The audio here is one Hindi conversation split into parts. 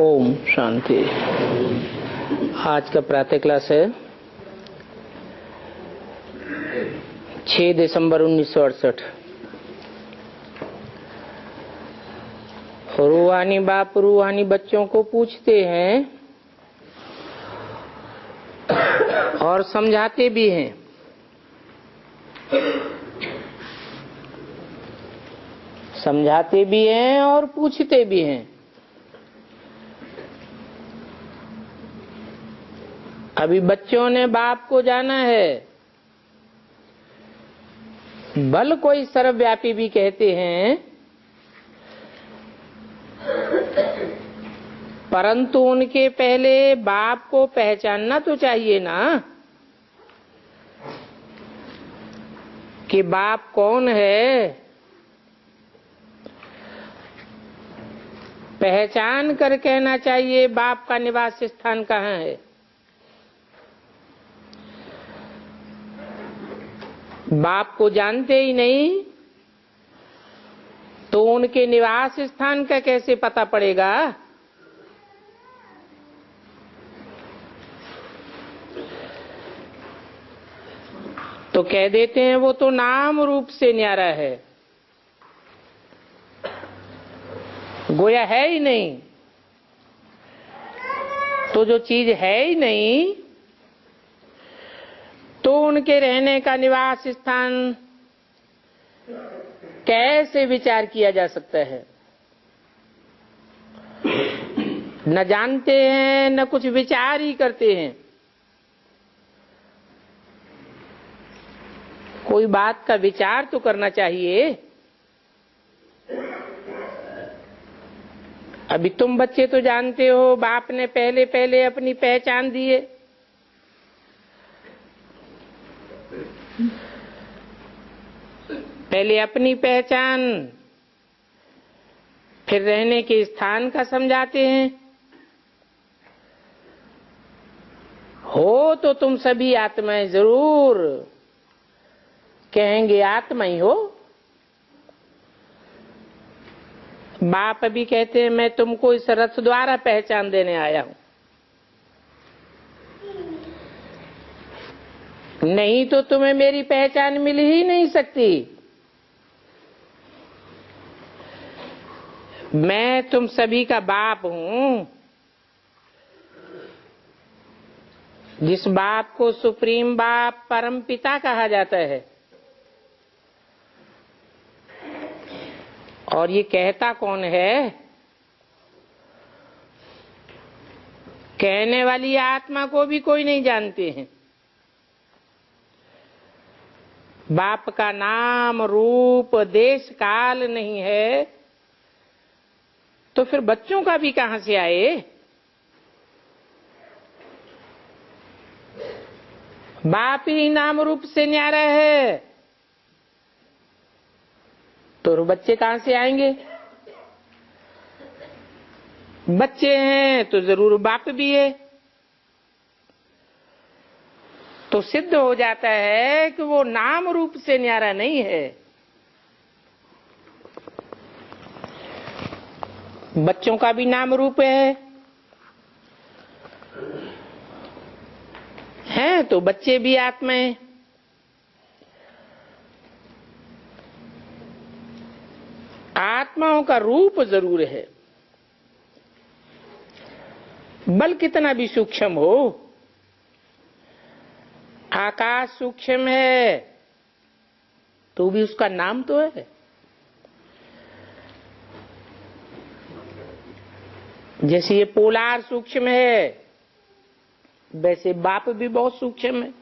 ओम शांति। आज का प्रातः क्लास है 6 दिसंबर 1968। रूहानी बाप रूहानी बच्चों को पूछते हैं और समझाते भी हैं। समझाते भी हैं और पूछते भी हैं। अभी बच्चों ने बाप को जाना है, बल कोई सर्वव्यापी भी कहते हैं, परंतु उनके पहले बाप को पहचानना तो चाहिए ना कि बाप कौन है। पहचान कर कहना चाहिए बाप का निवास स्थान कहाँ है। बाप को जानते ही नहीं तो उनके निवास स्थान का कैसे पता पड़ेगा। तो कह देते हैं वो तो नाम रूप से न्यारा है, गोया है ही नहीं। तो जो चीज है ही नहीं तो उनके रहने का निवास स्थान कैसे विचार किया जा सकता है। न जानते हैं न कुछ विचार ही करते हैं। कोई बात का विचार तो करना चाहिए। अभी तुम बच्चे तो जानते हो बाप ने पहले पहले अपनी पहचान दी है। पहले अपनी पहचान फिर रहने के स्थान का समझाते हैं। हो तो तुम सभी आत्माएं जरूर कहेंगे आत्मा ही हो। बाप भी कहते हैं मैं तुमको इस रथ द्वारा पहचान देने आया हूं, नहीं तो तुम्हें मेरी पहचान मिल ही नहीं सकती। मैं तुम सभी का बाप हूं। जिस बाप को सुप्रीम बाप परम पिता कहा जाता है। और ये कहता कौन है? कहने वाली आत्मा को भी कोई नहीं जानते हैं। बाप का नाम रूप देश काल नहीं है तो फिर बच्चों का भी कहां से आए। बाप ही नाम रूप से न्यारा है तो बच्चे कहां से आएंगे। बच्चे हैं तो जरूर बाप भी है। तो सिद्ध हो जाता है कि वो नाम रूप से न्यारा नहीं है। बच्चों का भी नाम रूप है तो बच्चे भी आत्माएं। आत्माओं का रूप जरूर है, बल कितना भी सूक्ष्म हो। आकाश सूक्ष्म है तो भी उसका नाम तो है। जैसे ये पोलार सूक्ष्म है वैसे बाप भी बहुत सूक्ष्म है।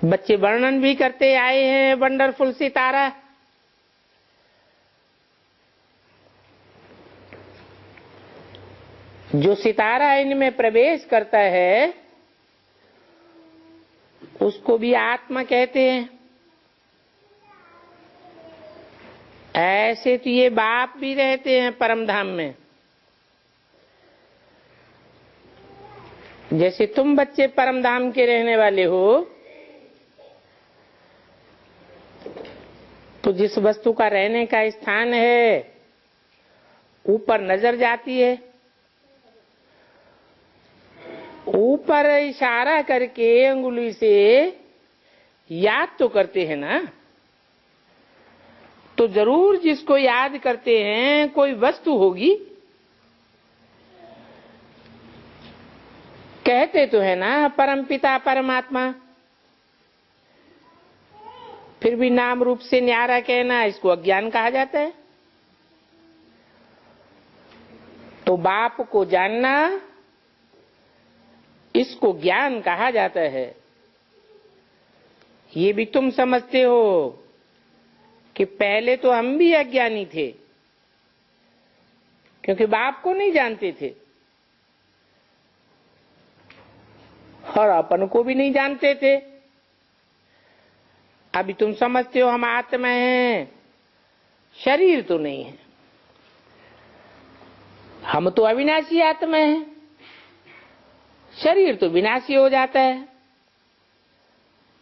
बच्चे वर्णन भी करते आए हैं वंडरफुल सितारा। जो सितारा इनमें प्रवेश करता है उसको भी आत्मा कहते हैं। ऐसे तो ये बाप भी रहते हैं परम धाम में। जैसे तुम बच्चे परम धाम के रहने वाले हो तो जिस वस्तु का रहने का स्थान है ऊपर नजर जाती है, ऊपर इशारा करके अंगुली से याद तो करते हैं ना, तो जरूर जिसको याद करते हैं कोई वस्तु होगी। कहते तो है ना परमपिता परमात्मा, फिर भी नाम रूप से न्यारा कहना, इसको अज्ञान कहा जाता है। तो बाप को जानना, इसको ज्ञान कहा जाता है। ये भी तुम समझते हो कि पहले तो हम भी अज्ञानी थे, क्योंकि बाप को नहीं जानते थे और अपन को भी नहीं जानते थे। अभी तुम समझते हो हम आत्मा हैं, शरीर तो नहीं है। हम तो अविनाशी आत्मा हैं, शरीर तो विनाशी हो जाता है,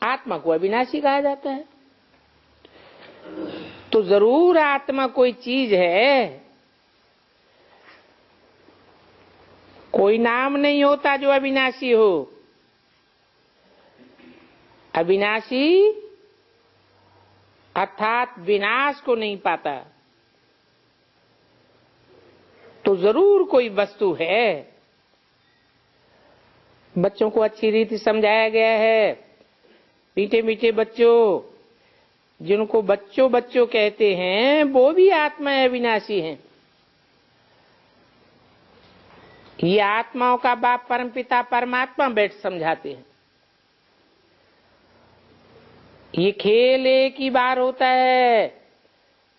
आत्मा को अविनाशी कहा जाता है। तो जरूर आत्मा कोई चीज है, कोई नाम नहीं होता जो अविनाशी हो। अविनाशी अर्थात विनाश को नहीं पाता, तो जरूर कोई वस्तु है। बच्चों को अच्छी रीति समझाया गया है। मीठे मीठे बच्चों, जिनको बच्चों बच्चों कहते हैं, वो भी आत्मा अविनाशी हैं। ये आत्माओं का बाप परमपिता परमात्मा बैठ समझाते हैं। ये खेल एक ही बार होता है,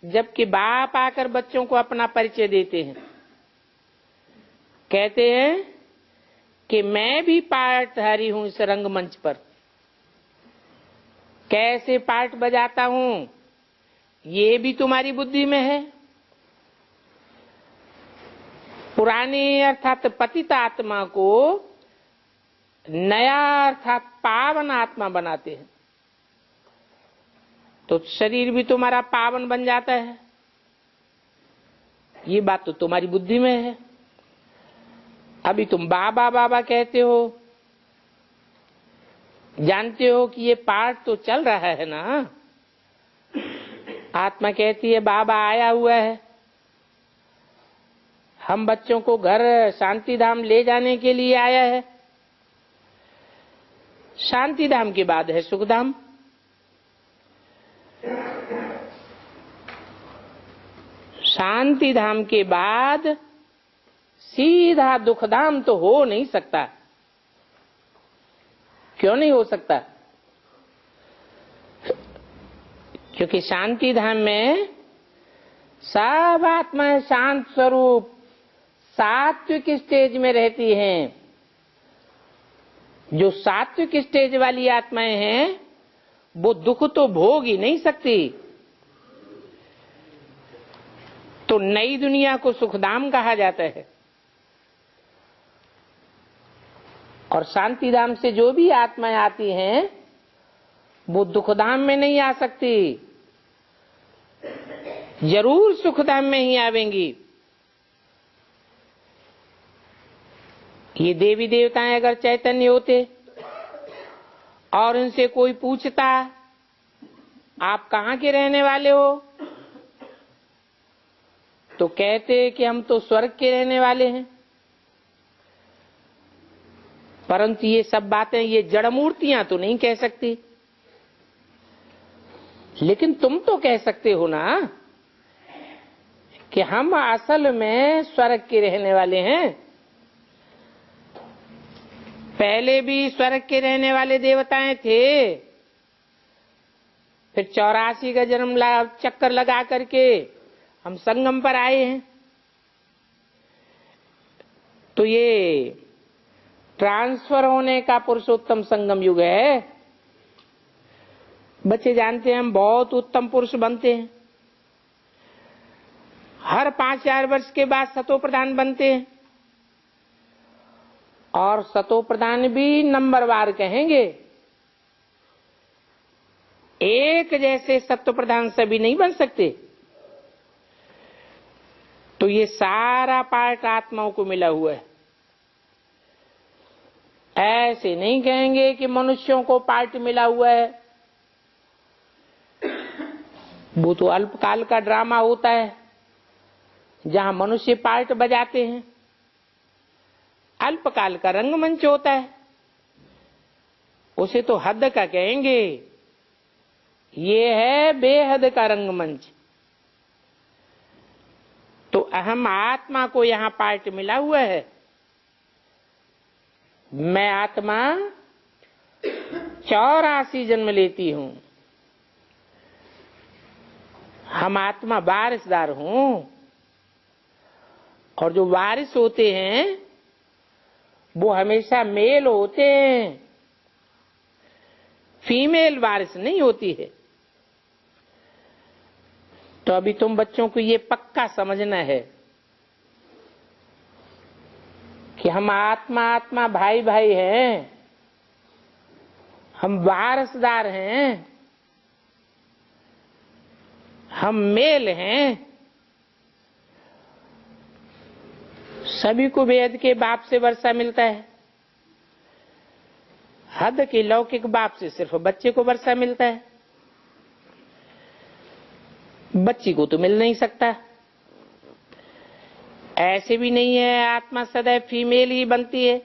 जबकि बाप आकर बच्चों को अपना परिचय देते हैं। कहते हैं कि मैं भी पार्टधारी हूं इस रंगमंच पर। कैसे पार्ट बजाता हूं ये भी तुम्हारी बुद्धि में है। पुराने अर्थात पतित आत्मा को नया अर्थात पावन आत्मा बनाते हैं, तो शरीर भी तुम्हारा पावन बन जाता है। ये बात तो तुम्हारी बुद्धि में है। अभी तुम बाबा बाबा कहते हो, जानते हो कि ये पाठ तो चल रहा है ना। आत्मा कहती है बाबा आया हुआ है, हम बच्चों को घर शांति धाम ले जाने के लिए आया है। शांति धाम के बाद है सुख धाम। शांति धाम के बाद सीधा दुख धाम तो हो नहीं सकता। क्यों नहीं हो सकता? क्योंकि शांति धाम में सब आत्माएं शांत स्वरूप सात्विक स्टेज में रहती हैं। जो सात्विक स्टेज वाली आत्माएं हैं वो दुख तो भोग ही नहीं सकती। तो नई दुनिया को सुखधाम कहा जाता है। और शांति धाम से जो भी आत्माएं आती हैं वो दुखधाम में नहीं आ सकती, जरूर सुखधाम में ही आवेंगी। ये देवी देवताएं अगर चैतन्य होते और इनसे कोई पूछता आप कहाँ के रहने वाले हो, तो कहते कि हम तो स्वर्ग के रहने वाले हैं। परंतु ये सब बातें ये जड़ मूर्तियां तो नहीं कह सकती। लेकिन तुम तो कह सकते हो ना कि हम असल में स्वर्ग के रहने वाले हैं। पहले भी स्वर्ग के रहने वाले देवताएं थे, फिर 84 का जन्म चक्कर लगा करके हम संगम पर आए हैं। तो ये ट्रांसफर होने का पुरुषोत्तम संगम युग है। बच्चे जानते हैं हम बहुत उत्तम पुरुष बनते हैं। हर 5-4 वर्ष के बाद सतो प्रधान बनते हैं, और सतो प्रधान भी नंबरवार कहेंगे। एक जैसे सत्व प्रधान सभी नहीं बन सकते। तो ये सारा पार्ट आत्माओं को मिला हुआ है। ऐसे नहीं कहेंगे कि मनुष्यों को पार्ट मिला हुआ है, वो तो अल्पकाल का ड्रामा होता है जहां मनुष्य पार्ट बजाते हैं। अल्पकाल का रंगमंच होता है, उसे तो हद का कहेंगे। ये है बेहद का रंगमंच। तो अहम आत्मा को यहां पार्ट मिला हुआ है। मैं आत्मा 84 जन्म लेती हूं। हम आत्मा वारिसदार हूं, और जो वारिस होते हैं वो हमेशा मेल होते हैं, फीमेल वारिस नहीं होती है। तो अभी तुम बच्चों को ये पक्का समझना है कि हम आत्मा आत्मा भाई भाई हैं, हम वारिसदार हैं, हम मेल हैं। सभी को वेद के बाप से वर्षा मिलता है, हद के लौकिक बाप से सिर्फ बच्चे को वर्षा मिलता है, बच्ची को तो मिल नहीं सकता। ऐसे भी नहीं है आत्मा सदैव फीमेल ही बनती है,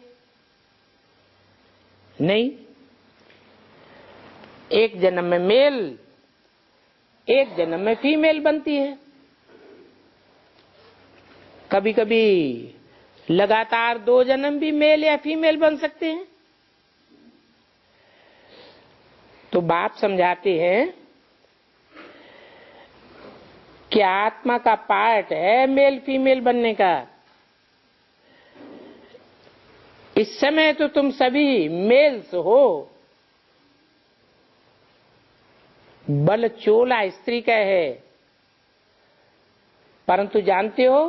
नहीं। एक जन्म में मेल, एक जन्म में फीमेल बनती है। कभी कभी लगातार 2 जन्म भी मेल या फीमेल बन सकते हैं। तो बाप समझाते हैं कि आत्मा का पार्ट है मेल फीमेल बनने का। इस समय तो तुम सभी मेल्स हो, बल चोला स्त्री का है, परंतु जानते हो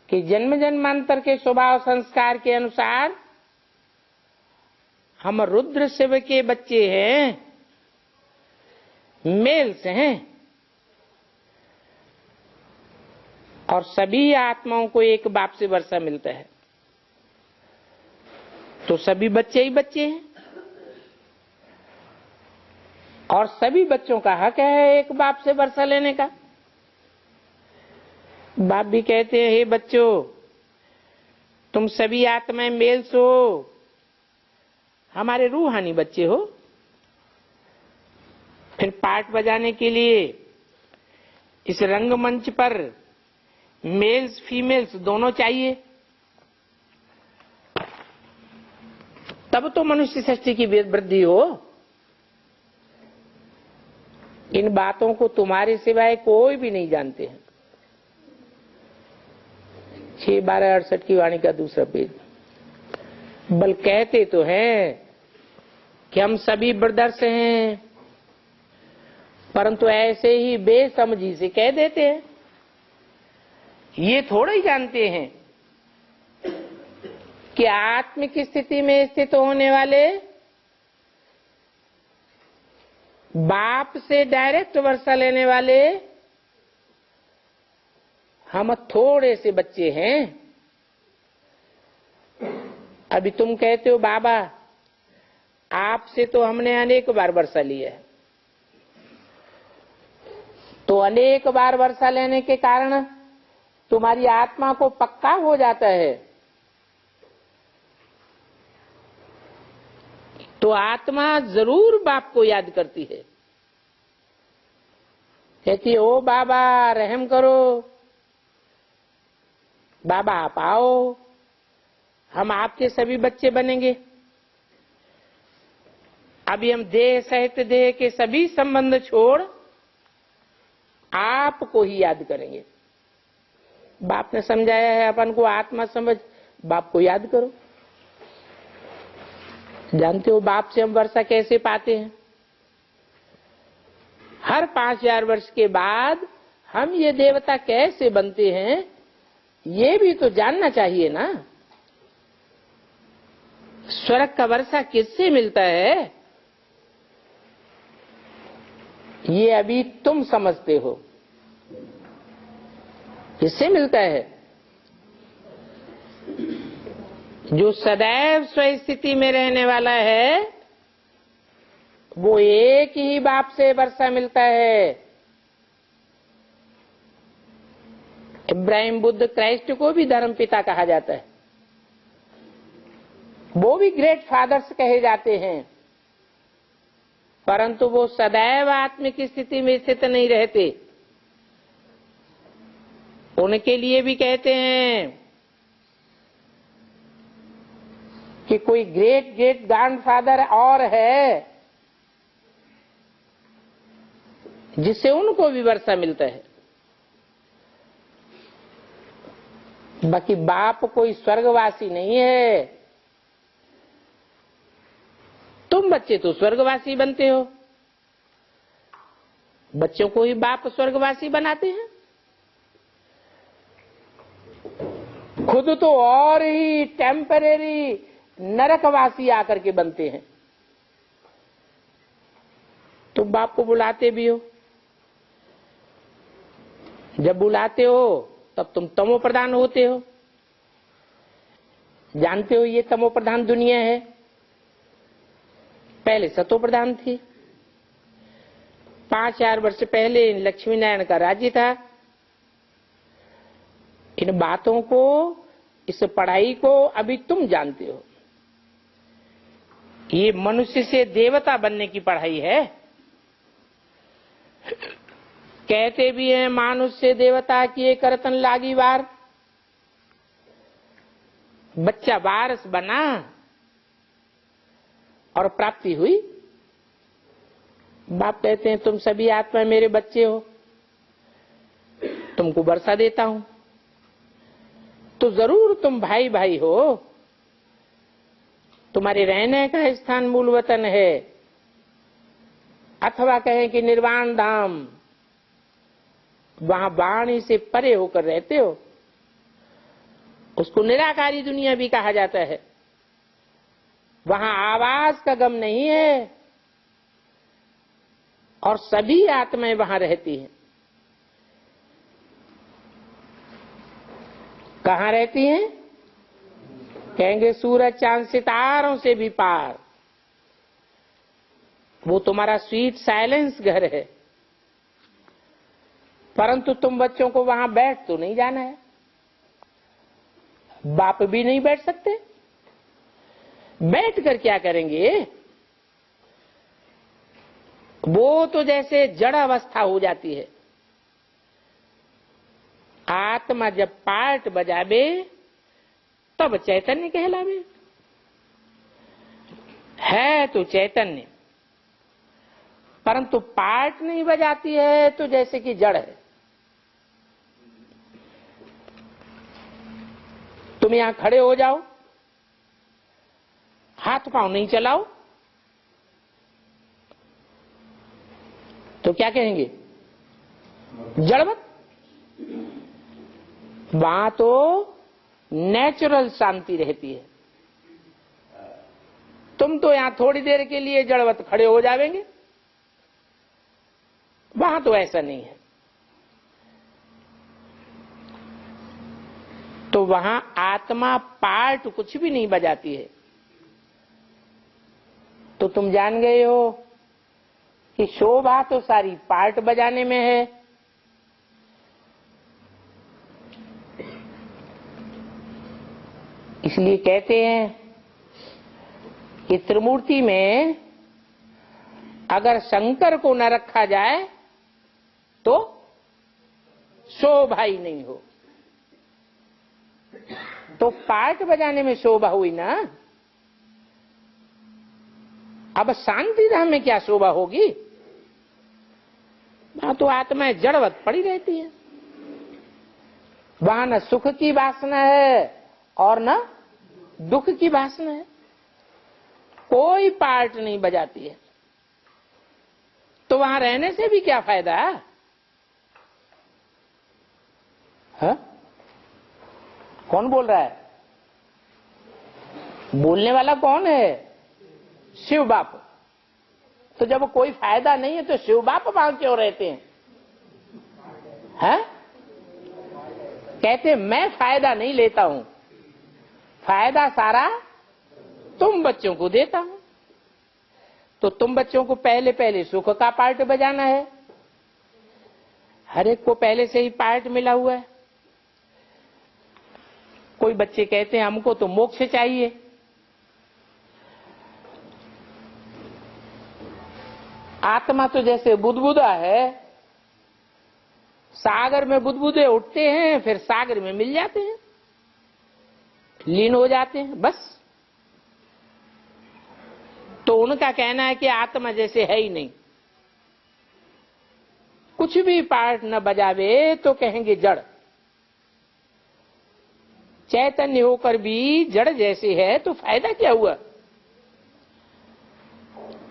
कि जन्म जन्मांतर के स्वभाव संस्कार के अनुसार हम रुद्र शिव के बच्चे हैं, मेल्स हैं। और सभी आत्माओं को एक बाप से वर्षा मिलता है, तो सभी बच्चे ही बच्चे हैं, और सभी बच्चों का हक है एक बाप से वर्षा लेने का। बाप भी कहते हैं, हे बच्चों, तुम सभी आत्माएं मेल्स हो, हमारे रूहानी बच्चे हो। फिर पार्ट बजाने के लिए इस रंगमंच पर मेल्स फीमेल्स दोनों चाहिए, तब तो मनुष्य सृष्टि की वृद्धि हो। इन बातों को तुम्हारे सिवाय कोई भी नहीं जानते हैं। 6/12/68 की वाणी का दूसरा पेज। बल कहते तो हैं कि हम सभी ब्रदर्स हैं, परंतु ऐसे ही बेसमझी से कह देते हैं। ये थोड़ा ही जानते हैं कि आत्मिक स्थिति में स्थित होने वाले बाप से डायरेक्ट वर्षा लेने वाले हम थोड़े से बच्चे हैं। अभी तुम कहते हो बाबा आपसे तो हमने अनेक बार वर्षा लिया है, तो अनेक बार वर्षा लेने के कारण तुम्हारी आत्मा को पक्का हो जाता है। तो आत्मा जरूर बाप को याद करती है, कहती ओ बाबा रहम करो, बाबा आप आओ, हम आपके सभी बच्चे बनेंगे। अभी हम देह सहित देह के सभी संबंध छोड़ आपको ही याद करेंगे। बाप ने समझाया है अपन को आत्मा समझ, बाप को याद करो। जानते हो बाप से हम वर्षा कैसे पाते हैं? हर 5000 वर्ष के बाद हम ये देवता कैसे बनते हैं, ये भी तो जानना चाहिए ना। स्वर्ग का वर्षा किससे मिलता है, ये अभी तुम समझते हो। किससे मिलता है? जो सदैव स्वस्थिति में रहने वाला है वो एक ही बाप से वर्षा मिलता है। इब्राहिम बुद्ध क्राइस्ट को भी धर्म पिता कहा जाता है, वो भी ग्रेट फादर्स कहे जाते हैं, परंतु वो सदैव आत्मिक स्थिति में स्थित नहीं रहते। उनके लिए भी कहते हैं कि कोई ग्रेट ग्रेट ग्रैंडफादर और है जिससे उनको भी वर्षा मिलता है। बाकी बाप कोई स्वर्गवासी नहीं है। तुम बच्चे तो स्वर्गवासी बनते हो, बच्चों को ही बाप स्वर्गवासी बनाते हैं, खुद तो और ही टेम्परेरी नरकवासी आकर के बनते हैं। तुम बाप को बुलाते भी हो, जब बुलाते हो तब तुम तमो प्रधान होते हो। जानते हो ये तमो प्रधान दुनिया है, पहले सतो प्रधान थी। 5000 वर्ष पहले लक्ष्मी नारायण का राज्य था। इन बातों को, इस पढ़ाई को अभी तुम जानते हो। ये मनुष्य से देवता बनने की पढ़ाई है। कहते भी हैं मानुष से देवता किए करतन लागी बार। बच्चा वारस बना और प्राप्ति हुई। बाप कहते हैं तुम सभी आत्मा मेरे बच्चे हो, तुमको वर्षा देता हूं, तो जरूर तुम भाई भाई हो। तुम्हारे रहने का स्थान मूल वतन है, अथवा कहें कि निर्वाण धाम, वहां वाणी से परे होकर रहते हो। उसको निराकारी दुनिया भी कहा जाता है। वहां आवाज का गम नहीं है और सभी आत्माएं वहां रहती हैं। कहां रहती हैं? कहेंगे सूरज चांद सितारों से भी पार। वो तुम्हारा स्वीट साइलेंस घर है, परंतु तुम बच्चों को वहां बैठ तो नहीं जाना है। बाप भी नहीं बैठ सकते। बैठ कर क्या करेंगे? वो तो जैसे जड़ अवस्था हो जाती है। आत्मा जब पार्ट बजावे तब चैतन्य कहलावे। है तो चैतन्य, परंतु पार्ट नहीं बजाती है तो जैसे कि जड़ है। तुम यहां खड़े हो जाओ, हाथ पांव नहीं चलाओ तो क्या कहेंगे? जड़वत। वहां तो नेचुरल शांति रहती है। तुम तो यहां थोड़ी देर के लिए जड़वत खड़े हो जाएंगे, वहां तो ऐसा नहीं है। तो वहां आत्मा पार्ट कुछ भी नहीं बजाती है। तो तुम जान गए हो कि शोभा तो सारी पार्ट बजाने में है। इसलिए कहते हैं कि त्रिमूर्ति में अगर शंकर को न रखा जाए तो शोभा ही नहीं हो। तो पार्ट बजाने में शोभा हुई ना। अब शांति धाम में क्या शोभा होगी? वहां तो आत्मा जड़वत पड़ी रहती है। वहां न सुख की वासना है और न दुख की वासना है। कोई पार्ट नहीं बजाती है। तो वहां रहने से भी क्या फायदा है? कौन बोल रहा है? बोलने वाला कौन है? शिव बाप। तो जब कोई फायदा नहीं है तो शिव बाप वहां क्यों रहते हैं? कहते मैं फायदा नहीं लेता हूं, फायदा सारा तुम बच्चों को देता हूं। तो तुम बच्चों को पहले पहले सुख का पार्ट बजाना है। हर एक को पहले से ही पार्ट मिला हुआ है। कोई बच्चे कहते हैं हमको तो मोक्ष चाहिए, आत्मा तो जैसे बुदबुदा है, सागर में बुदबुदे उठते हैं, फिर सागर में मिल जाते हैं, लीन हो जाते हैं, बस। तो उनका कहना है कि आत्मा जैसे है ही नहीं, कुछ भी पार्ट न बजावे तो कहेंगे जड़। चैतन्य होकर भी जड़ जैसे है तो फायदा क्या हुआ।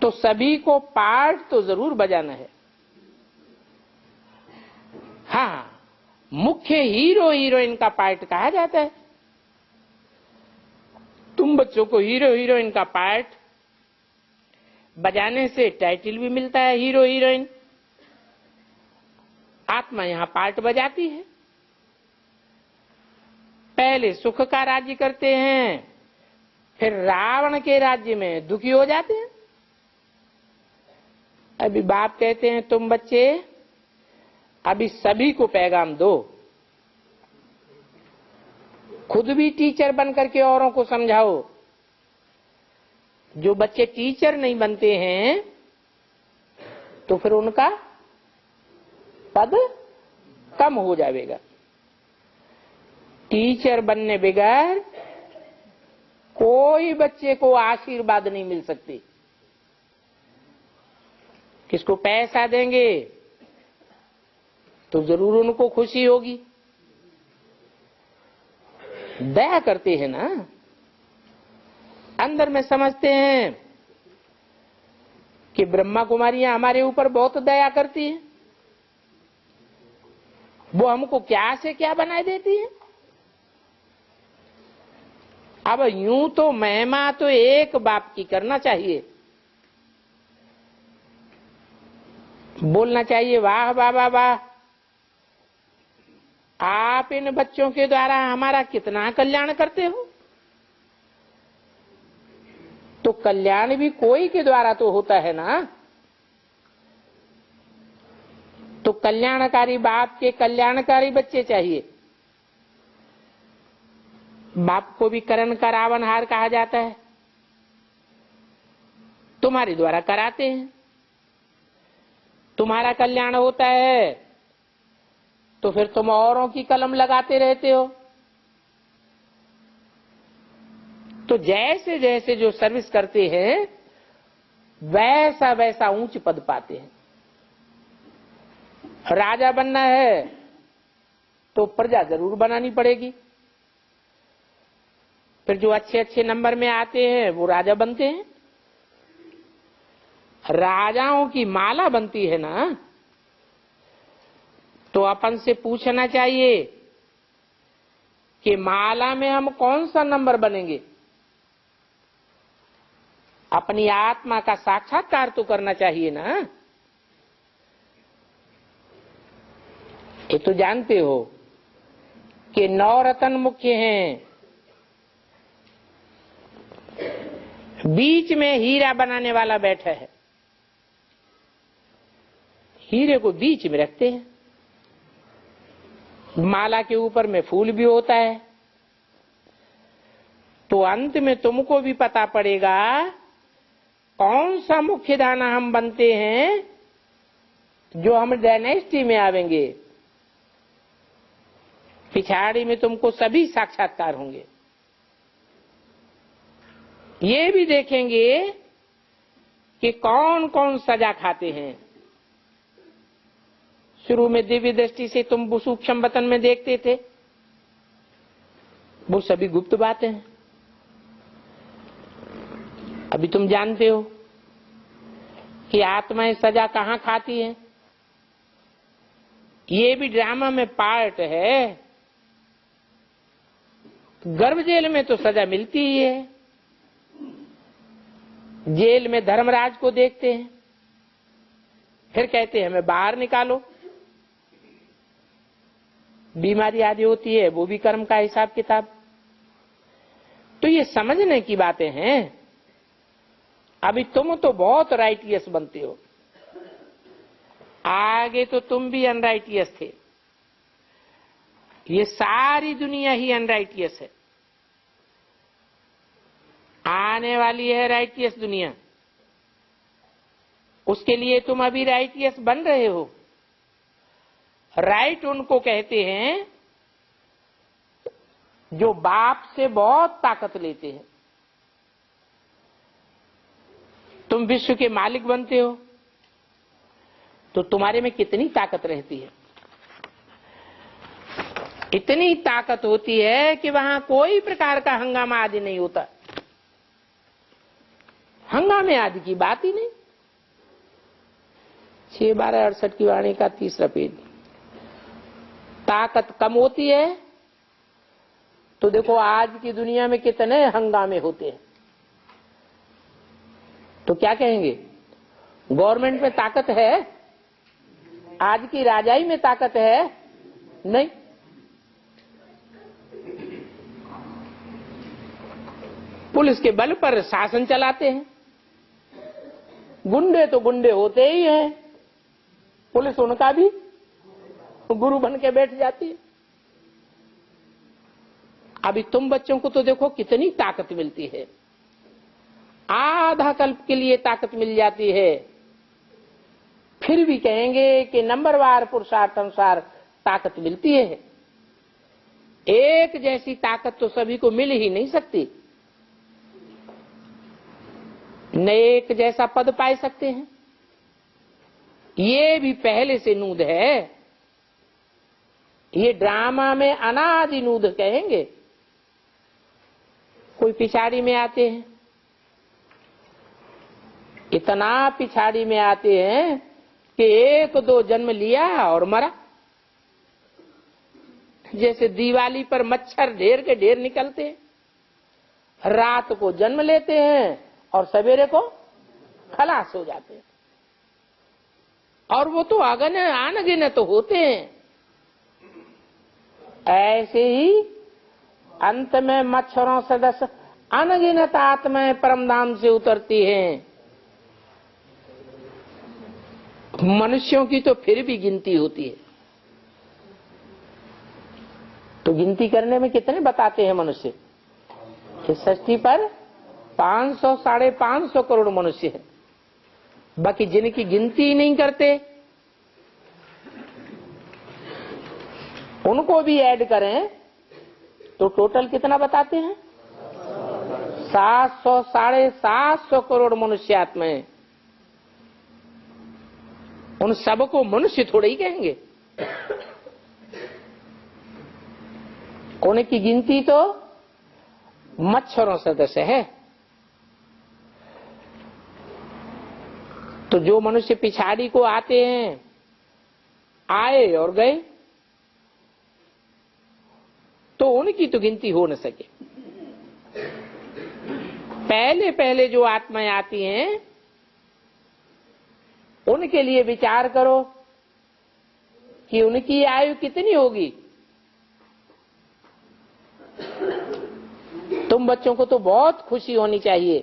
तो सभी को पार्ट तो जरूर बजाना है। हाँ, मुख्य हीरो हीरोइन का पार्ट कहा जाता है। तुम बच्चों को हीरो हीरोइन का पार्ट बजाने से टाइटल भी मिलता है हीरो हीरोइन। आत्मा यहां पार्ट बजाती है। पहले सुख का राज्य करते हैं, फिर रावण के राज्य में दुखी हो जाते हैं। अभी बाप कहते हैं तुम बच्चे अभी सभी को पैगाम दो, खुद भी टीचर बन करके औरों को समझाओ। जो बच्चे टीचर नहीं बनते हैं तो फिर उनका पद कम हो जाएगा। टीचर बनने बगैर कोई बच्चे को आशीर्वाद नहीं मिल सकती। किसको पैसा देंगे तो जरूर उनको खुशी होगी। दया करते हैं ना, अंदर में समझते हैं कि ब्रह्मा कुमारियां हमारे ऊपर बहुत दया करती हैं, वो हमको क्या से क्या बनाए देती है। अब यूं तो महिमा तो एक बाप की करना चाहिए, बोलना चाहिए वाह वाह वाह वाह, आप इन बच्चों के द्वारा हमारा कितना कल्याण करते हो। तो कल्याण भी कोई के द्वारा तो होता है ना। तो कल्याणकारी बाप के कल्याणकारी बच्चे चाहिए। बाप को भी करण का रावणहार कहा जाता है। तुम्हारे द्वारा कराते हैं, तुम्हारा कल्याण होता है तो फिर तुम औरों की कलम लगाते रहते हो। तो जैसे जैसे जो सर्विस करते हैं वैसा वैसा ऊंच पद पाते हैं। राजा बनना है तो प्रजा जरूर बनानी पड़ेगी। फिर जो अच्छे अच्छे नंबर में आते हैं वो राजा बनते हैं। राजाओं की माला बनती है ना, तो अपन से पूछना चाहिए कि माला में हम कौन सा नंबर बनेंगे। अपनी आत्मा का साक्षात्कार तो करना चाहिए ना। ये तो जानते हो कि 9 रत्न मुख्य हैं, बीच में हीरा बनाने वाला बैठा है। हीरे को बीच में रखते हैं, माला के ऊपर में फूल भी होता है। तो अंत में तुमको भी पता पड़ेगा कौन सा मुख्य दाना हम बनते हैं, जो हम डायनेस्टी में आवेंगे। पिछाड़ी में तुमको सभी साक्षात्कार होंगे। ये भी देखेंगे कि कौन कौन सजा खाते हैं। शुरू में दिव्य दृष्टि से तुम सूक्ष्म वतन में देखते थे, वो सभी गुप्त बातें हैं। अभी तुम जानते हो कि आत्माएं सजा कहां खाती हैं। ये भी ड्रामा में पार्ट है। गर्भ जेल में तो सजा मिलती ही है। जेल में धर्मराज को देखते हैं, फिर कहते हैं हमें बाहर निकालो। बीमारी आदि होती है, वो भी कर्म का हिसाब किताब। तो ये समझने की बातें हैं। अभी तुम तो बहुत राइटियस बनते हो, आगे तो तुम भी अनराइटियस थे। ये सारी दुनिया ही अनराइटियस है, आने वाली है राइटियस दुनिया। उसके लिए तुम अभी राइटियस बन रहे हो। राइट उनको कहते हैं जो बाप से बहुत ताकत लेते हैं। तुम विश्व के मालिक बनते हो तो तुम्हारे में कितनी ताकत रहती है। इतनी ताकत होती है कि वहां कोई प्रकार का हंगामा आदि नहीं होता। हंगामे आदि की बात ही नहीं। 6/12/68 की वाणी का 3रा पेज। ताकत कम होती है तो देखो आज की दुनिया में कितने हंगामे होते हैं। तो क्या कहेंगे, गवर्नमेंट में ताकत है? आज की राजाई में ताकत है? नहीं। पुलिस के बल पर शासन चलाते हैं। गुंडे तो गुंडे होते ही हैं, पुलिस उनका भी गुरु बन के बैठ जाती है। अभी तुम बच्चों को तो देखो कितनी ताकत मिलती है, आधा कल्प के लिए ताकत मिल जाती है। फिर भी कहेंगे कि नंबरवार पुरुषार्थ अनुसार ताकत मिलती है। एक जैसी ताकत तो सभी को मिल ही नहीं सकती। न एक जैसा पद पाए सकते हैं, ये भी पहले से नूद है। ये ड्रामा में अनादि नूद कहेंगे। कोई पिछाड़ी में आते हैं, इतना पिछाड़ी में आते हैं कि 1-2 जन्म लिया और मरा। जैसे दिवाली पर मच्छर ढेर के ढेर निकलते हैं, रात को जन्म लेते हैं और सवेरे को खलास हो जाते हैं। और वो तो अनगिनत तो होते हैं। ऐसे ही अंत में मच्छरों सदस्य अनगिनत आत्माएं परमधाम से उतरती हैं। मनुष्यों की तो फिर भी गिनती होती है। तो गिनती करने में कितने बताते हैं मनुष्य कि सृष्टि पर 500 साढ़े 500 करोड़ मनुष्य है। बाकी जिनकी गिनती ही नहीं करते उनको भी ऐड करें तो टोटल कितना बताते हैं? 700 साढ़े 700 करोड़ मनुष्य आत्माएं। उन सबको मनुष्य थोड़े ही कहेंगे। उनकी गिनती तो मच्छरों सदस्य है। तो जो मनुष्य पिछाड़ी को आते हैं, आए और गए, तो उनकी तो गिनती हो न सके। पहले पहले जो आत्माएं आती हैं उनके लिए विचार करो कि उनकी आयु कितनी होगी। तुम बच्चों को तो बहुत खुशी होनी चाहिए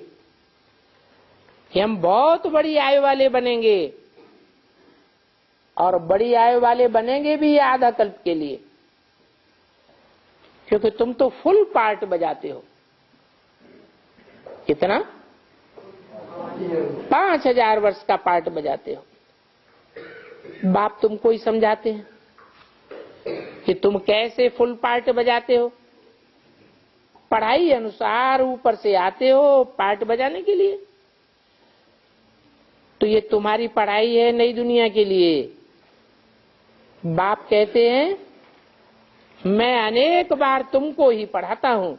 कि हम बहुत बड़ी आयु वाले बनेंगे, और बड़ी आयु वाले बनेंगे भी आधा कल्प के लिए, क्योंकि तुम तो फुल पार्ट बजाते हो। कितना? 5000 वर्ष का पार्ट बजाते हो। बाप तुमको ही समझाते हैं कि तुम कैसे फुल पार्ट बजाते हो। पढ़ाई अनुसार ऊपर से आते हो पार्ट बजाने के लिए। तो ये तुम्हारी पढ़ाई है नई दुनिया के लिए। बाप कहते हैं मैं अनेक बार तुमको ही पढ़ाता हूं,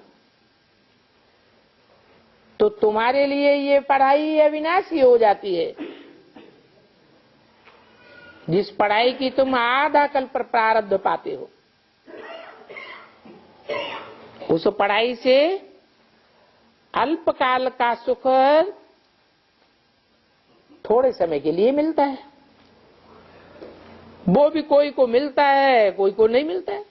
तो तुम्हारे लिए ये पढ़ाई अविनाशी हो जाती है। जिस पढ़ाई की तुम आधा कल्प प्रारब्ध पाते हो, उस पढ़ाई से अल्पकाल का सुख थोड़े समय के लिए मिलता है। वो भी कोई को मिलता है, कोई को नहीं मिलता है।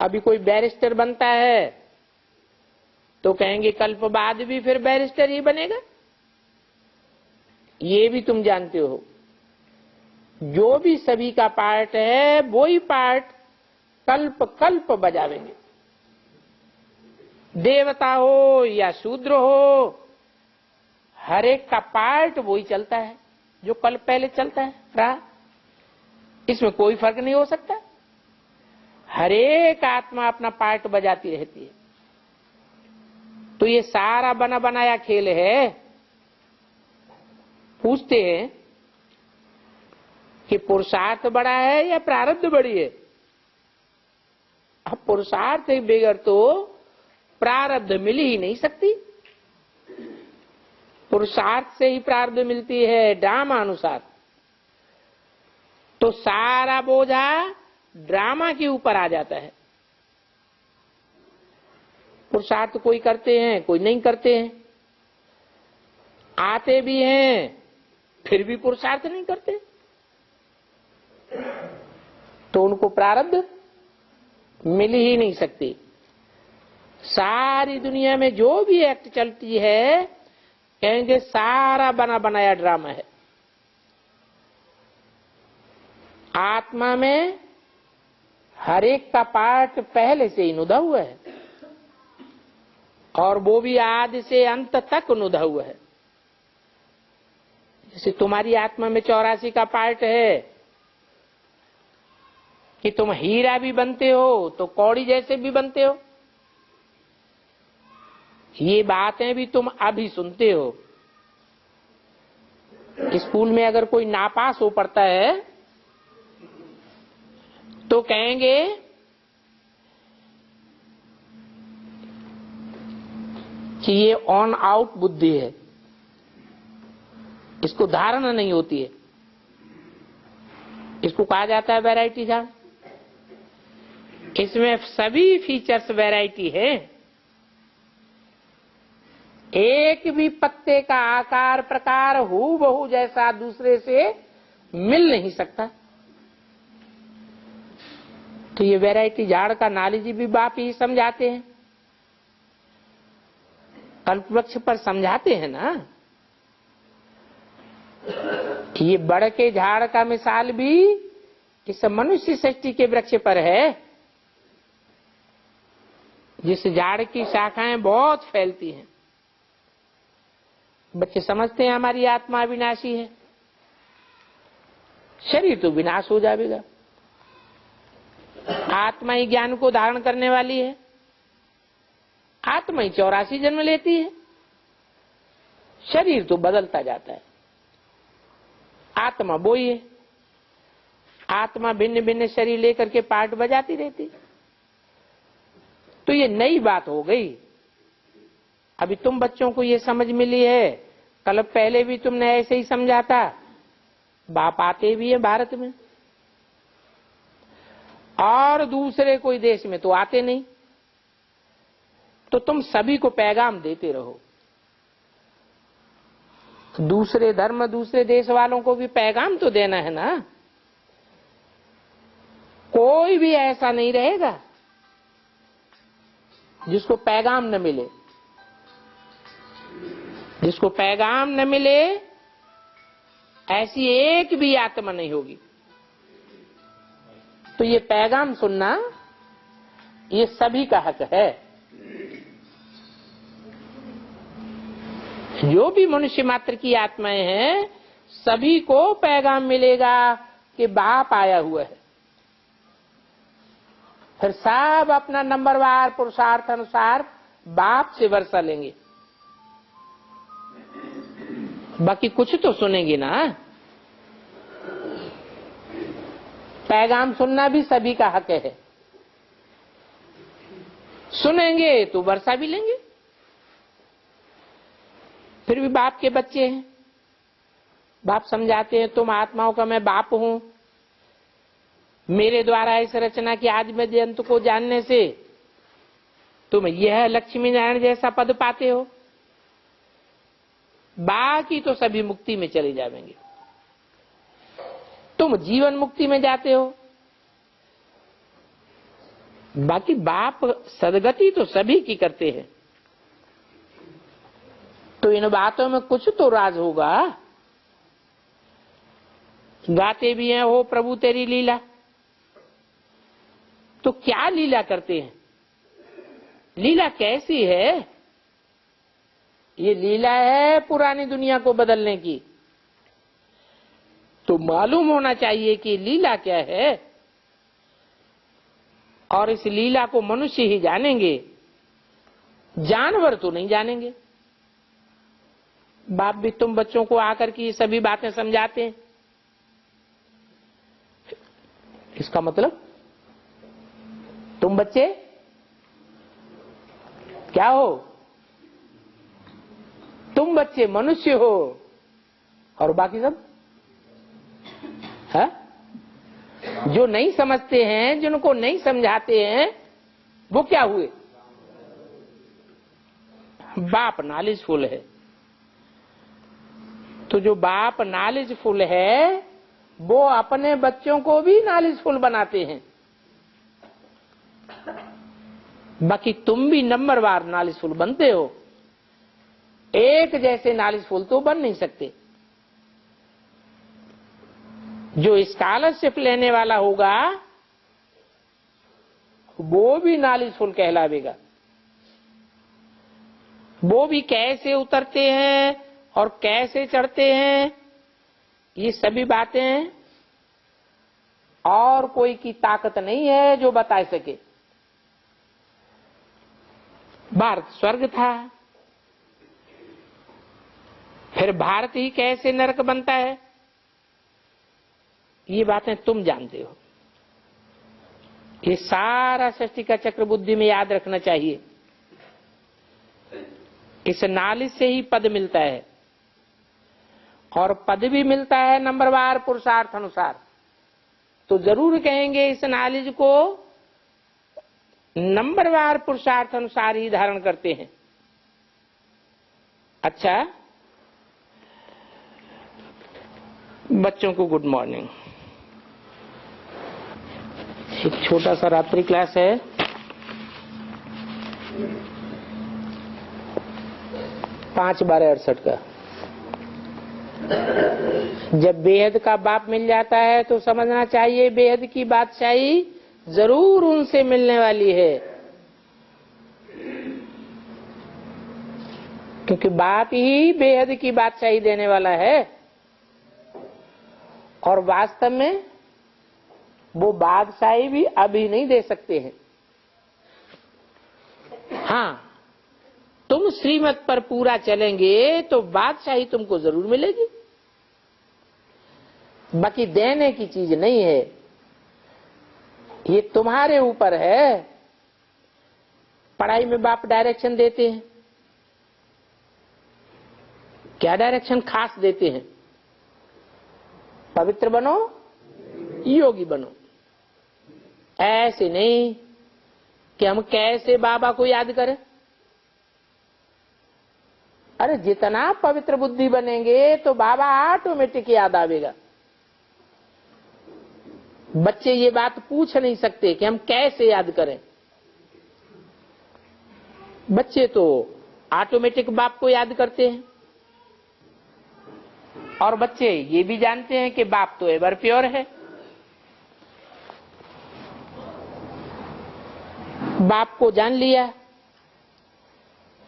अभी कोई बैरिस्टर बनता है तो कहेंगे कल्प बाद भी फिर बैरिस्टर ही बनेगा। ये भी तुम जानते हो, जो भी सभी का पार्ट है वो ही पार्ट कल्प कल्प बजावेंगे। देवता हो या शूद्र हो, हर एक का पार्ट वो ही चलता है जो कल्प पहले चलता है रहा। इसमें कोई फर्क नहीं हो सकता। हर एक आत्मा अपना पार्ट बजाती रहती है। तो ये सारा बना बनाया खेल है। पूछते हैं कि पुरुषार्थ बड़ा है या प्रारब्ध बड़ी है? अब पुरुषार्थ के बगैर तो प्रारब्ध मिल ही नहीं सकती। पुरुषार्थ से ही प्रारब्ध मिलती है ड्रामा अनुसार। तो सारा बोझा ड्रामा के ऊपर आ जाता है। पुरुषार्थ कोई करते हैं, कोई नहीं करते हैं। आते भी हैं फिर भी पुरुषार्थ नहीं करते, तो उनको प्रारब्ध मिल ही नहीं सकती। सारी दुनिया में जो भी एक्ट चलती है कहेंगे सारा बना बनाया ड्रामा है। आत्मा में हर एक का पार्ट पहले से ही नुदा हुआ है, और वो भी आदि से अंत तक नुदा हुआ है। जैसे तुम्हारी आत्मा में 84 का पार्ट है कि तुम हीरा भी बनते हो तो कौड़ी जैसे भी बनते हो। ये बातें भी तुम अभी सुनते हो। स्कूल में अगर कोई नापास हो पड़ता है तो कहेंगे कि ये ऑन आउट बुद्धि है, इसको धारणा नहीं होती है। इसको कहा जाता है वैरायटी झाड़। इसमें सभी फीचर्स वैरायटी है। एक भी पत्ते का आकार प्रकार हूबहू जैसा दूसरे से मिल नहीं सकता। तो ये वैरायटी झाड़ का नॉलेज भी बाप ही समझाते हैं। कल्प वृक्ष पर समझाते हैं ना। ये बड़ के झाड़ का मिसाल भी इस मनुष्य सृष्टि के वृक्ष पर है, जिस झाड़ की शाखाएं बहुत फैलती हैं। बच्चे समझते हैं हमारी आत्मा अविनाशी है, शरीर तो विनाश हो जाएगा। आत्मा ही ज्ञान को धारण करने वाली है। आत्मा ही 84 जन्म लेती है, शरीर तो बदलता जाता है। आत्मा वो ही है। आत्मा भिन्न भिन्न शरीर लेकर के पार्ट बजाती रहती। तो ये नई बात हो गई। अभी तुम बच्चों को ये समझ मिली है, कल पहले भी तुमने ऐसे ही समझा था। बाप आते भी है भारत में, और दूसरे कोई देश में तो आते नहीं। तो तुम सभी को पैगाम देते रहो। दूसरे धर्म दूसरे देश वालों को भी पैगाम तो देना है ना। कोई भी ऐसा नहीं रहेगा जिसको पैगाम न मिले। जिसको पैगाम न मिले ऐसी एक भी आत्मा नहीं होगी। तो ये पैगाम सुनना ये सभी का हक है। जो भी मनुष्य मात्र की आत्माएं हैं सभी को पैगाम मिलेगा कि बाप आया हुआ है। फिर सब अपना नंबरवार पुरुषार्थ अनुसार बाप से वर्षा लेंगे। बाकी कुछ तो सुनेंगे ना। पैगाम सुनना भी सभी का हक है। सुनेंगे तो वर्षा भी लेंगे। फिर भी बाप के बच्चे हैं। बाप समझाते हैं तुम आत्माओं का मैं बाप हूं। मेरे द्वारा इस रचना की आदि मध्य अंत को जानने से तुम यह लक्ष्मी नारायण जैसा पद पाते हो। बाकी तो सभी मुक्ति में चले जाएंगे। तुम जीवन मुक्ति में जाते हो। बाकी बाप सदगति तो सभी की करते हैं, तो इन बातों में कुछ तो राज होगा। गाते भी हैं हो प्रभु तेरी लीला, तो क्या लीला करते हैं, लीला कैसी है? ये लीला है पुरानी दुनिया को बदलने की, तो मालूम होना चाहिए कि लीला क्या है, और इस लीला को मनुष्य ही जानेंगे, जानवर तो नहीं जानेंगे। बाप भी तुम बच्चों को आकर के सभी बातें समझाते हैं, इसका मतलब तुम बच्चे क्या हो? तुम बच्चे मनुष्य हो, और बाकी सब है? जो नहीं समझते हैं, जिनको नहीं समझाते हैं, वो क्या हुए? बाप नॉलेजफुल है। तो जो बाप नॉलेजफुल है, वो अपने बच्चों को भी नॉलेजफुल बनाते हैं। बाकी तुम भी नंबरवार नॉलेजफुल बनते हो, एक जैसे नॉलेजफुल तो बन नहीं सकते। जो स्कॉलरशिप लेने वाला होगा वो भी नॉलेजफुल कहलावेगा। वो भी कैसे उतरते हैं और कैसे चढ़ते हैं, ये सभी बातें और कोई की ताकत नहीं है जो बता सके। भारत स्वर्ग था, फिर भारत ही कैसे नरक बनता है, ये बातें तुम जानते हो। ये सारा सृष्टि का चक्र बुद्धि में याद रखना चाहिए। इस नॉलेज से ही पद मिलता है, और पद भी मिलता है नंबरवार पुरुषार्थ अनुसार। तो जरूर कहेंगे इस नॉलेज को नंबरवार पुरुषार्थ अनुसार ही धारण करते हैं। अच्छा, बच्चों को गुड मॉर्निंग। एक छोटा सा रात्रि क्लास है, 5/12/68 का। जब बेहद का बाप मिल जाता है तो समझना चाहिए बेहद की बादशाही जरूर उनसे मिलने वाली है, क्योंकि बाप ही बेहद की बादशाही देने वाला है। और वास्तव में वो बादशाही भी अभी नहीं दे सकते हैं। हाँ, तुम श्रीमत पर पूरा चलेंगे तो बादशाही तुमको जरूर मिलेगी, बाकी देने की चीज नहीं है, ये तुम्हारे ऊपर है। पढ़ाई में बाप डायरेक्शन देते हैं, क्या डायरेक्शन खास देते हैं? पवित्र बनो, योगी बनो। ऐसे नहीं कि हम कैसे बाबा को याद करें। अरे जितना पवित्र बुद्धि बनेंगे तो बाबा ऑटोमेटिक याद आवेगा। बच्चे ये बात पूछ नहीं सकते कि हम कैसे याद करें। बच्चे तो ऑटोमेटिक बाप को याद करते हैं, और बच्चे ये भी जानते हैं कि बाप तो एवर प्योर है। बाप को जान लिया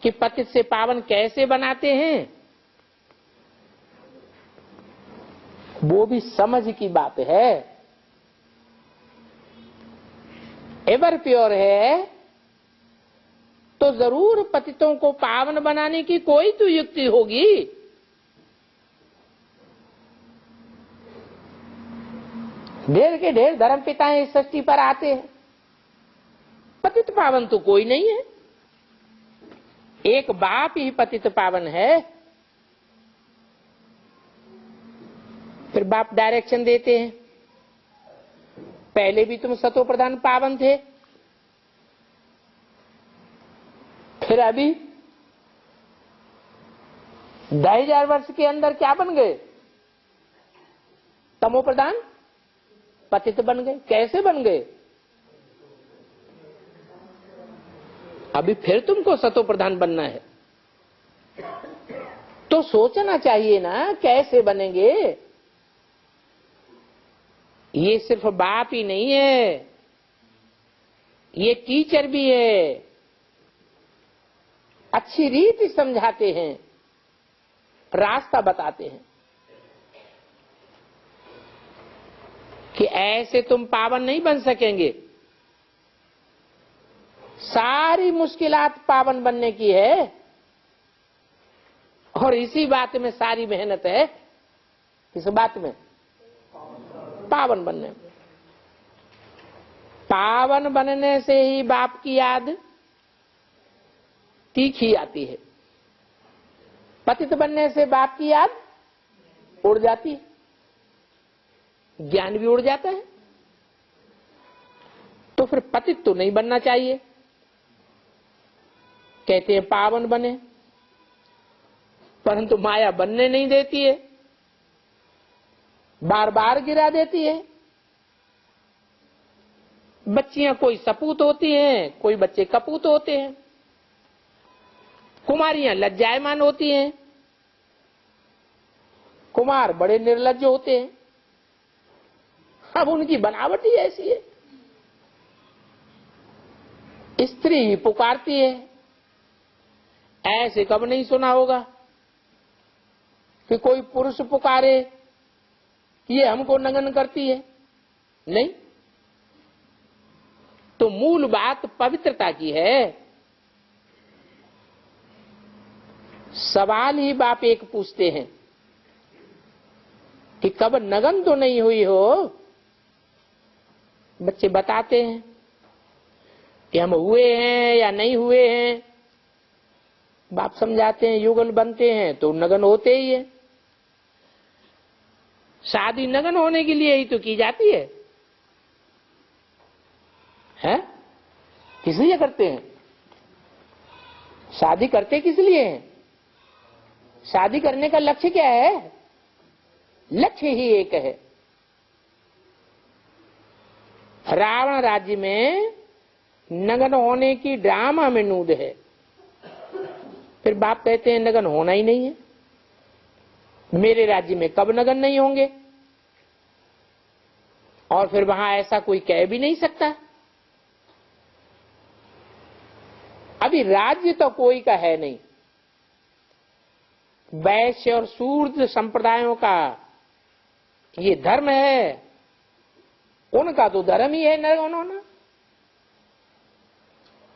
कि पतित से पावन कैसे बनाते हैं, वो भी समझ की बात है। एवर प्योर है तो जरूर पतितों को पावन बनाने की कोई तो युक्ति होगी। ढेर के ढेर धर्म पिताएं इस सृष्टि पर आते हैं, पतित पावन तो कोई नहीं है, एक बाप ही पतित पावन है। फिर बाप डायरेक्शन देते हैं, पहले भी तुम सतो प्रधान पावन थे, फिर अभी 2500 वर्ष के अंदर क्या बन गए? तमो प्रधान पतित बन गए। कैसे बन गए? अभी फिर तुमको सतो प्रधान बनना है, तो सोचना चाहिए ना कैसे बनेंगे। ये सिर्फ बाप ही नहीं है, ये टीचर भी है, अच्छी रीति समझाते हैं, रास्ता बताते हैं कि ऐसे तुम पावन नहीं बन सकेंगे। सारी मुश्किलात पावन बनने की है, और इसी बात में सारी मेहनत है। किस बात में? पावन बनने में। पावन बनने से ही बाप की याद तीखी आती है, पतित बनने से बाप की याद उड़ जाती है, ज्ञान भी उड़ जाता है। तो फिर पतित तो नहीं बनना चाहिए। कहते हैं पावन बने, परंतु माया बनने नहीं देती है, बार बार गिरा देती है। बच्चियां कोई सपूत होती हैं, कोई बच्चे कपूत होते हैं, कुमारियां लज्जायमान होती हैं, कुमार बड़े निर्लज्ज होते हैं। अब उनकी बनावट ही ऐसी है। स्त्री ही पुकारती है। ऐसे कब नहीं सुना होगा कि कोई पुरुष पुकारे ये हमको नंगन करती है? नहीं। तो मूल बात पवित्रता की है। सवाल ही बाप एक पूछते हैं कि कब नगन तो नहीं हुई हो? बच्चे बताते हैं कि हम हुए हैं या नहीं हुए हैं। बाप समझाते हैं युगल बनते हैं तो नगन होते ही है। शादी नगन होने के लिए ही तो की जाती है, हैं? किस लिए करते हैं? शादी करते किस लिए हैं? शादी करने का लक्ष्य क्या है? लक्ष्य ही एक है। रावण राज्य में नगन होने की ड्रामा में नूद है। फिर बाप कहते हैं नगन होना ही नहीं है। मेरे राज्य में कब नगन नहीं होंगे? और फिर वहां ऐसा कोई कह भी नहीं सकता। अभी राज्य तो कोई का है नहीं। वैश्य और शूद्र संप्रदायों का ये धर्म है, उनका तो धर्म ही है नगन होना।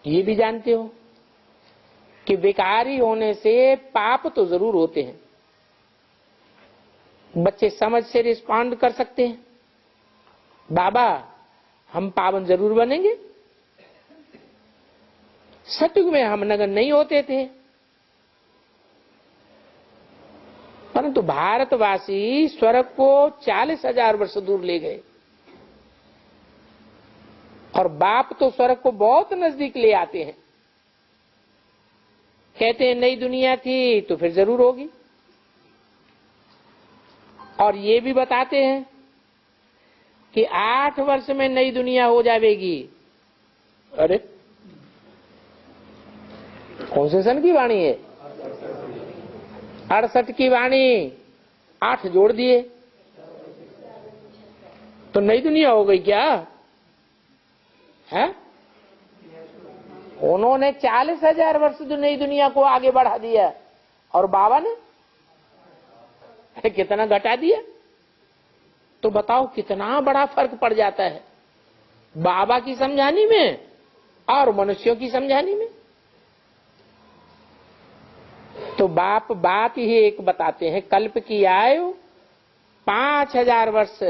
ये भी जानते हो कि विकारी होने से पाप तो जरूर होते हैं। बच्चे समझ से रिस्पॉन्ड कर सकते हैं, बाबा हम पावन जरूर बनेंगे। सतयुग में हम नगन नहीं होते थे, परंतु भारतवासी स्वर्ग को 40,000 वर्ष दूर ले गए, और बाप तो स्वर्ग को बहुत नजदीक ले आते हैं। कहते हैं नई दुनिया थी तो फिर जरूर होगी, और ये भी बताते हैं कि 8 वर्ष में नई दुनिया हो जाएगी। अरे कौन से सन की वाणी है? 68 की वाणी, 8 जोड़ दिए तो नई दुनिया हो गई क्या है? उन्होंने 40,000 वर्ष जो नई दुनिया को आगे बढ़ा दिया, और बाबा ने कितना घटा दिया। तो बताओ कितना बड़ा फर्क पड़ जाता है बाबा की समझानी में और मनुष्यों की समझानी में। तो बाप बात ही एक बताते हैं, कल्प की आयु 5,000 वर्ष,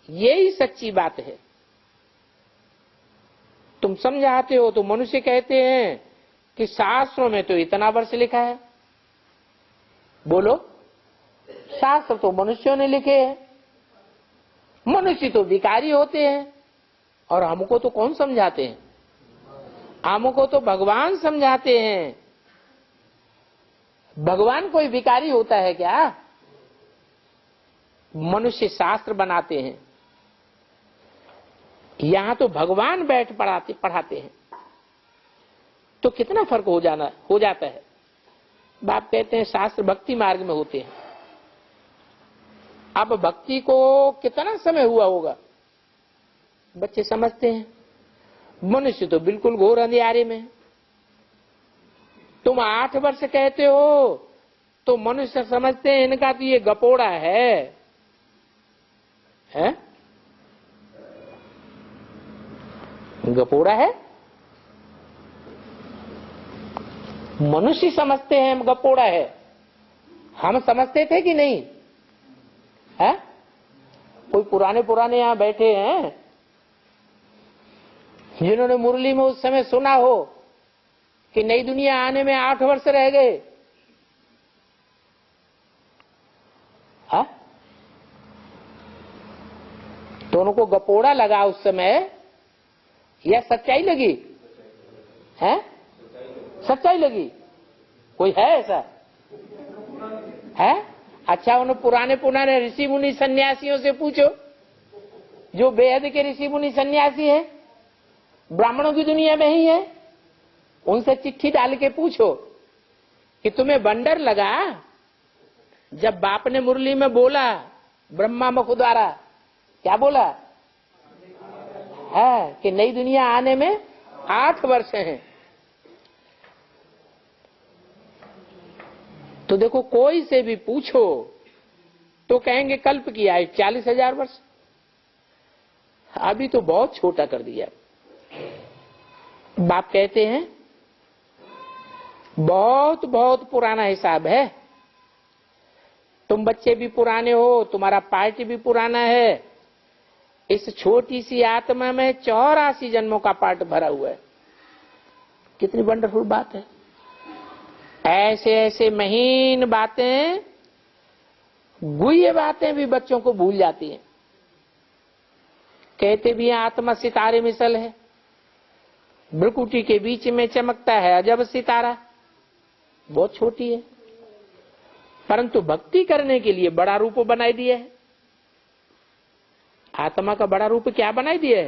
यही सच्ची बात है। तुम समझाते हो तो मनुष्य कहते हैं कि शास्त्रों में तो इतना वर्ष लिखा है। बोलो, शास्त्र तो मनुष्यों ने लिखे हैं। मनुष्य तो विकारी होते हैं, और हमको तो कौन समझाते हैं? हमको तो भगवान समझाते हैं। भगवान कोई विकारी होता है क्या? मनुष्य शास्त्र बनाते हैं, यहां तो भगवान बैठ पढ़ाते हैं। तो कितना फर्क हो जाता है। बाप कहते हैं शास्त्र भक्ति मार्ग में होते हैं। अब भक्ति को कितना समय हुआ होगा, बच्चे समझते हैं। मनुष्य तो बिल्कुल घोर अंधियारे में। तुम 8 वर्ष कहते हो तो मनुष्य समझते हैं इनका तो ये गपोड़ा है? गपोड़ा है? मनुष्य समझते हैं गपोड़ा है। हम समझते थे कि नहीं है? कोई पुराने यहां बैठे हैं जिन्होंने मुरली में उस समय सुना हो कि नई दुनिया आने में 8 वर्ष रह गए? तो उनको गपोड़ा लगा उस समय या सच्चाई लगी? है सच्चाई लगी? कोई है ऐसा? है? अच्छा, उन पुराने ऋषि मुनि सन्यासियों से पूछो, जो बेहद के ऋषि मुनि सन्यासी है, ब्राह्मणों की दुनिया में ही है, उनसे चिट्ठी डाल के पूछो कि तुम्हें बंडर लगा जब बाप ने मुरली में बोला ब्रह्मा मुख द्वारा? क्या बोला है कि नई दुनिया आने में 8 वर्ष हैं। तो देखो, कोई से भी पूछो तो कहेंगे कल्प की आयु 40,000 वर्ष। अभी तो बहुत छोटा कर दिया। बाप कहते हैं बहुत बहुत पुराना हिसाब है। तुम बच्चे भी पुराने हो, तुम्हारा पार्टी भी पुराना है। इस छोटी सी आत्मा में 84 जन्मों का पार्ट भरा हुआ है। कितनी वंडरफुल बात है। ऐसे ऐसे महीन बातें, गुह्य बातें भी बच्चों को भूल जाती हैं। कहते भी आत्मा सितारे मिसल है, भ्रुकुटी के बीच में चमकता है अजब सितारा। बहुत छोटी है, परंतु भक्ति करने के लिए बड़ा रूप बनाई दिया है। आत्मा का बड़ा रूप क्या बनाई दिया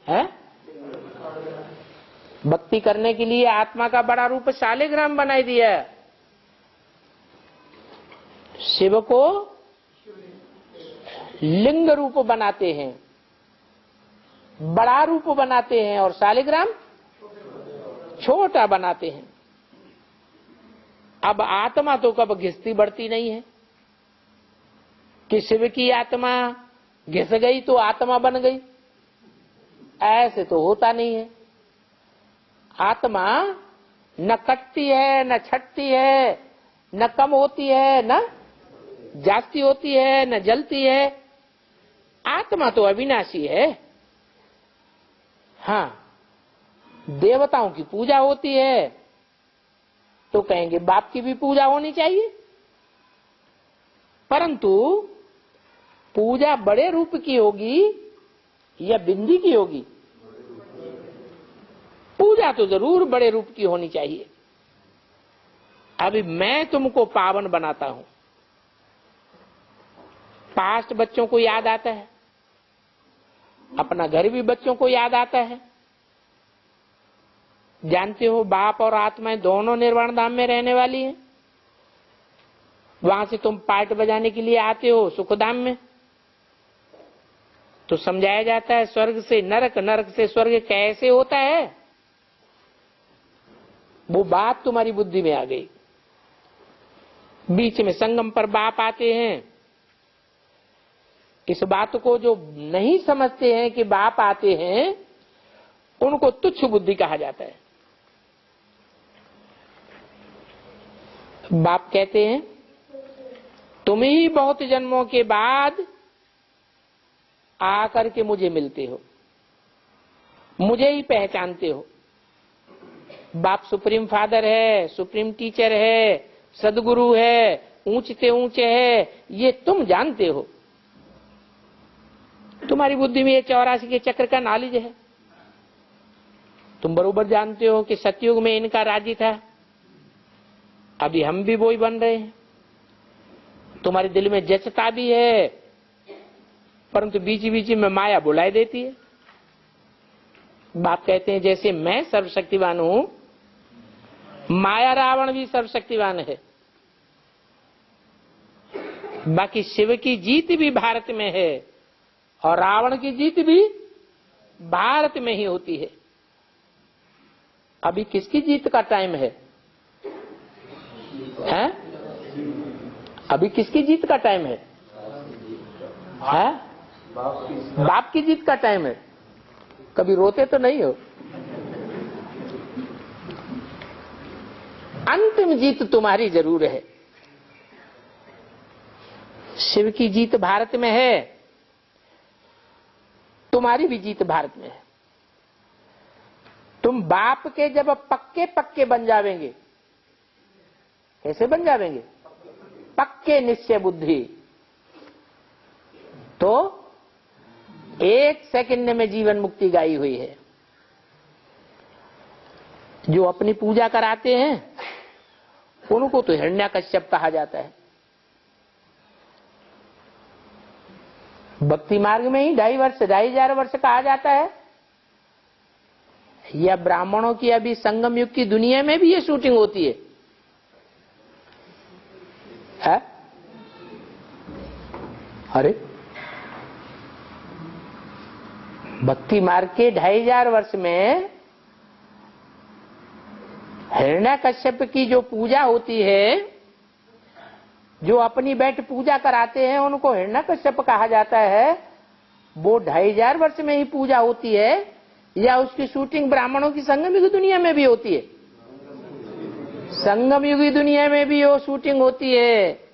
है? भक्ति करने के लिए आत्मा का बड़ा रूप शालिग्राम बनाई दिया है। शिव को लिंग रूप बनाते हैं, बड़ा रूप बनाते हैं, और शालिग्राम छोटा बनाते हैं। अब आत्मा तो कब घिसती बढ़ती नहीं है कि शिव की आत्मा घिस गई तो आत्मा बन गई। ऐसे तो होता नहीं है। आत्मा न कटती है, न छटती है, न कम होती है, न जाती होती है, न जलती है। आत्मा तो अविनाशी है। हाँ, देवताओं की पूजा होती है तो कहेंगे बाप की भी पूजा होनी चाहिए, परंतु पूजा बड़े रूप की होगी या बिंदी की होगी? पूजा तो जरूर बड़े रूप की होनी चाहिए। अभी मैं तुमको पावन बनाता हूं, पास्ट बच्चों को याद आता है, अपना घर भी बच्चों को याद आता है। जानते हो बाप और आत्माएं दोनों निर्वाण धाम में रहने वाली हैं। वहां से तुम पार्ट बजाने के लिए आते हो सुखधाम में, तो समझाया जाता है स्वर्ग से नरक, नरक से स्वर्ग कैसे होता है। वो बात तुम्हारी बुद्धि में आ गई। बीच में संगम पर बाप आते हैं। इस बात को जो नहीं समझते हैं कि बाप आते हैं, उनको तुच्छ बुद्धि कहा जाता है। बाप कहते हैं तुम ही बहुत जन्मों के बाद आकर के मुझे मिलते हो, मुझे ही पहचानते हो। बाप सुप्रीम फादर है, सुप्रीम टीचर है, सदगुरु है, ऊंचते ऊंचे है, ये तुम जानते हो। तुम्हारी बुद्धि में ये 84 के चक्र का नॉलेज है। तुम बरोबर जानते हो कि सतयुग में इनका राज्य था, अभी हम भी वही बन रहे हैं। तुम्हारे दिल में जचता भी है, परंतु बीच बीच में माया बुलाई देती है। बाप कहते हैं जैसे मैं सर्वशक्तिवान हूं, माया रावण भी सर्वशक्तिवान है। बाकी शिव की जीत भी भारत में है और रावण की जीत भी भारत में ही होती है। अभी किसकी जीत का टाइम है? हैं? अभी किसकी जीत का टाइम है? हैं? बाप की जीत का टाइम है। कभी रोते तो नहीं हो? अंतिम जीत तुम्हारी जरूर है। शिव की जीत भारत में है, तुम्हारी भी जीत भारत में है। तुम बाप के जब पक्के पक्के बन जावेंगे, कैसे बन जावेंगे? पक्के निश्चय बुद्धि, तो 1 सेकंड में जीवन मुक्ति गाई हुई है। जो अपनी पूजा कराते हैं उनको तो हिरण्यकश्यप कहा जाता है। भक्ति मार्ग में ही 2,500 वर्ष कहा जाता है। या ब्राह्मणों की अभी संगम युग की दुनिया में भी ये शूटिंग होती है, अरे भक्ति मार्ग के 2,500 वर्ष में हिरण्यकश्यप की जो पूजा होती है, जो अपनी बैठ पूजा कराते हैं उनको हिरण्यकश्यप कहा जाता है। वो 2,500 वर्ष में ही पूजा होती है या उसकी शूटिंग ब्राह्मणों की संगम युग दुनिया में भी होती है? संगम युगी दुनिया में भी वो शूटिंग होती है।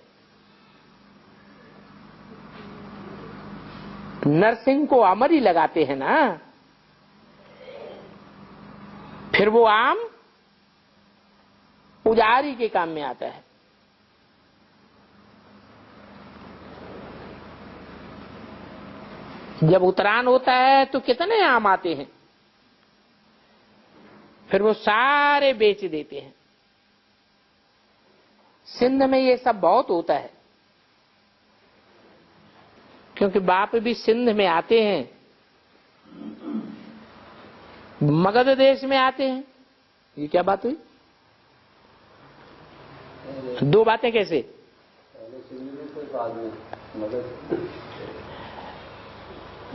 नरसिंह को अमर ही लगाते हैं ना, फिर वो आम पुजारी के काम में आता है। जब उत्तरायण होता है तो कितने आम आते हैं, फिर वो सारे बेच देते हैं। सिंध में ये सब बहुत होता है, क्योंकि बाप भी सिंध में आते हैं, मगध देश में आते हैं। ये क्या बात हुई? दो बातें कैसे?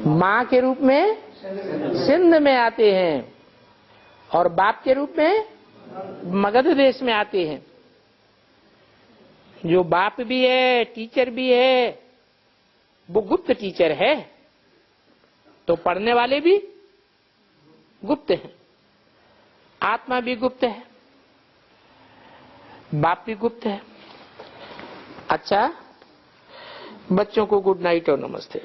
मां के रूप में सिंध में आते हैं और बाप के रूप में मगध देश में आते हैं। जो बाप भी है, टीचर भी है, वो गुप्त टीचर है, तो पढ़ने वाले भी गुप्त हैं। आत्मा भी गुप्त है, बाप भी गुप्त है। अच्छा, बच्चों को गुड नाइट और नमस्ते।